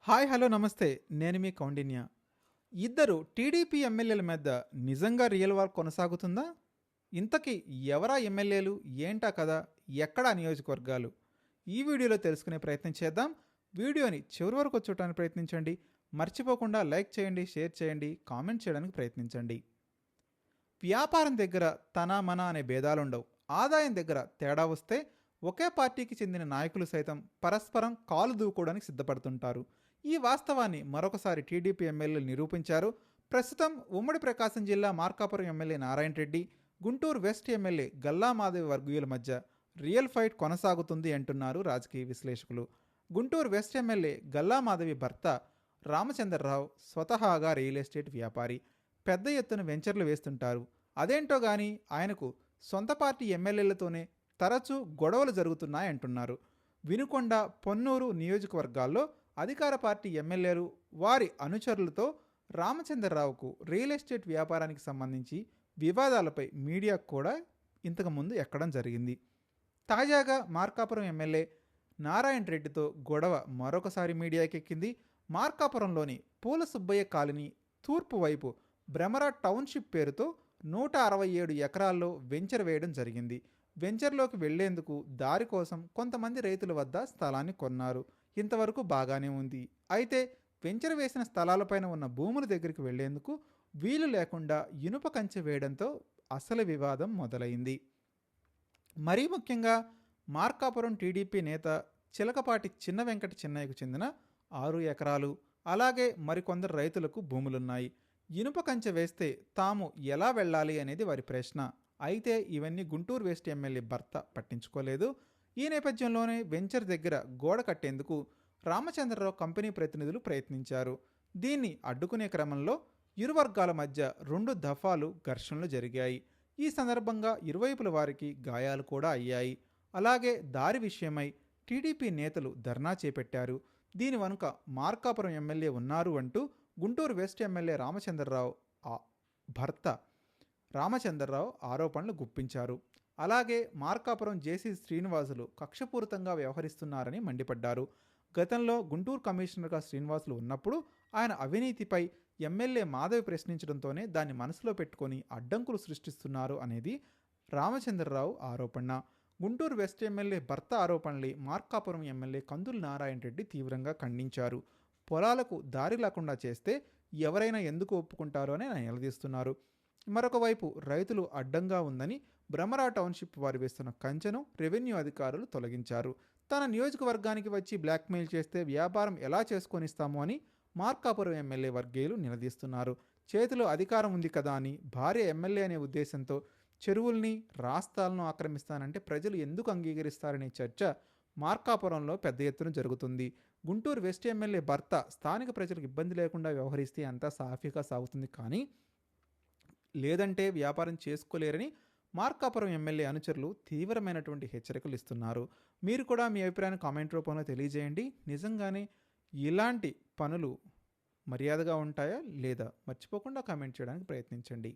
Hi hello నమస్తే. నేను మీ కౌండిన్య. ఇద్దరు టీడీపీ ఎమ్మెల్యేల మధ్య నిజంగా రియల్ వార్ కొనసాగుతుందా? ఇంతకీ ఎవరా ఎమ్మెల్యేలు? ఏంటా కథ? ఎక్కడా నియోజకవర్గాలు? ఈ వీడియోలో తెలుసుకునే ప్రయత్నం చేద్దాం. వీడియోని చివరి వరకు చూడటానికి ప్రయత్నించండి. మర్చిపోకుండా లైక్ చేయండి, షేర్ చేయండి, కామెంట్ చేయడానికి ప్రయత్నించండి. వ్యాపారం దగ్గర తన మన అనే భేదాలుండవు. ఆదాయం దగ్గర తేడా వస్తే ఒకే పార్టీకి చెందిన నాయకులు సైతం పరస్పరం కాలు దూకోవడానికి సిద్ధపడుతుంటారు. ఈ వాస్తవాన్ని మరొకసారి టీడీపీ ఎమ్మెల్యేలు నిరూపించారు. ప్రస్తుతం ఉమ్మడి ప్రకాశం జిల్లా Markapuram MLA Narayana Reddy, Guntur west MLA Galla Madhavi వర్గీయుల మధ్య రియల్ ఫైట్ కొనసాగుతుంది అంటున్నారు రాజకీయ విశ్లేషకులు. గుంటూరు వెస్ట్ ఎమ్మెల్యే గల్లా మాధవి భర్త రామచంద్రరావు స్వతహాగా రియల్ ఎస్టేట్ వ్యాపారి. పెద్ద ఎత్తున వెంచర్లు వేస్తుంటారు. అదేంటో గాని ఆయనకు సొంత పార్టీ ఎమ్మెల్యేలతోనే తరచూ గొడవలు జరుగుతున్నాయంటున్నారు. వినుకొండ, పొన్నూరు నియోజకవర్గాల్లో అధికార పార్టీ ఎమ్మెల్యేలు వారి అనుచరులతో రామచంద్రరావుకు రియల్ ఎస్టేట్ వ్యాపారానికి సంబంధించి వివాదాలపై మీడియా కూడా ఇంతకుముందు ఎక్కడం జరిగింది. తాజాగా మార్కాపురం ఎమ్మెల్యే నారాయణ రెడ్డితో గొడవ మరొకసారి మీడియాకెక్కింది. మార్కాపురంలోని పూల సుబ్బయ్య కాలనీ తూర్పు వైపు భ్రమర టౌన్షిప్ పేరుతో 167 ఎకరాల్లో వెంచర్ వేయడం జరిగింది. వెంచర్లోకి వెళ్లేందుకు దారి కోసం కొంతమంది రైతుల వద్ద స్థలాన్ని కొన్నారు. ఇంతవరకు బాగానే ఉంది. అయితే వెంచర్ వేసిన స్థలాలపైన ఉన్న భూముల దగ్గరికి వెళ్లేందుకు వీలు లేకుండా ఇనుప కంచె వేయడంతో అసలు వివాదం మొదలైంది. మరీ ముఖ్యంగా మార్కాపురం టీడీపీ నేత చిలకపాటి చిన్న వెంకట చిన్నయ్యకు చెందిన 6 ఎకరాలు, అలాగే మరికొందరు రైతులకు భూములున్నాయి. ఇనుప కంచె వేస్తే తాము ఎలా వెళ్ళాలి అనేది వారి ప్రశ్న. అయితే ఇవన్నీ గుంటూరు వెస్ట్ ఎమ్మెల్యే భర్త పట్టించుకోలేదు. ఈ నేపథ్యంలోనే వెంచర్ దగ్గర గోడ కట్టేందుకు రామచంద్రరావు కంపెనీ ప్రతినిధులు ప్రయత్నించారు. దీన్ని అడ్డుకునే క్రమంలో ఇరు వర్గాల మధ్య 2 దఫాలు ఘర్షణలు జరిగాయి. ఈ సందర్భంగా ఇరువైపుల వారికి గాయాలు కూడా అయ్యాయి. అలాగే దారి విషయమై టీడీపీ నేతలు ధర్నా చేపట్టారు. దీని వెనుక మార్కాపురం ఎమ్మెల్యే ఉన్నారు అంటూ గుంటూరు వెస్ట్ ఎమ్మెల్యే రామచంద్రరావు భర్త రామచంద్రరావు ఆరోపణలు గుప్పించారు. అలాగే మార్కాపురం జేసీ శ్రీనివాసులు కక్షపూరితంగా వ్యవహరిస్తున్నారని మండిపడ్డారు. గతంలో గుంటూరు కమిషనర్గా శ్రీనివాసులు ఉన్నప్పుడు ఆయన అవినీతిపై ఎమ్మెల్యే మాధవి ప్రశ్నించడంతోనే దాన్ని మనసులో పెట్టుకొని అడ్డంకులు సృష్టిస్తున్నారు అనేది రామచంద్రరావు ఆరోపణ. గుంటూరు వెస్ట్ ఎమ్మెల్యే భర్త ఆరోపణల్ని మార్కాపురం ఎమ్మెల్యే కందుల నారాయణ రెడ్డి తీవ్రంగా ఖండించారు. పొలాలకు దారి లేకుండా చేస్తే ఎవరైనా ఎందుకు ఒప్పుకుంటారో అని ఆయన నిలదీస్తున్నారు. మరొక వైపు రైతులు అడ్డంగా ఉందని భ్రమరా టౌన్షిప్ వారు వేస్తున్న కంచెను రెవెన్యూ అధికారులు తొలగించారు. తన నియోజకవర్గానికి వచ్చి బ్లాక్మెయిల్ చేస్తే వ్యాపారం ఎలా చేసుకొనిస్తామో అని మార్కాపురం ఎమ్మెల్యే వర్గీయులు నిలదీస్తున్నారు. చేతిలో అధికారం ఉంది కదా అని భార్య ఎమ్మెల్యే అనే ఉద్దేశంతో చెరువుల్ని, రాస్తాలను ఆక్రమిస్తానంటే ప్రజలు ఎందుకు అంగీకరిస్తారనే చర్చ మార్కాపురంలో పెద్ద ఎత్తున జరుగుతుంది. గుంటూరు వెస్ట్ ఎమ్మెల్యే భర్త స్థానిక ప్రజలకు ఇబ్బంది లేకుండా వ్యవహరిస్తే అంతా సాఫీగా సాగుతుంది, కానీ లేదంటే వ్యాపారం చేసుకోలేరని మార్కాపురం ఎమ్మెల్యే అనుచరులు తీవ్రమైనటువంటి హెచ్చరికలు ఇస్తున్నారు. మీరు కూడా మీ అభిప్రాయాన్ని కామెంట్ రూపంలో తెలియజేయండి. నిజంగానే ఇలాంటి పనులు మర్యాదగా ఉంటాయా లేదా? మర్చిపోకుండా కామెంట్ చేయడానికి ప్రయత్నించండి.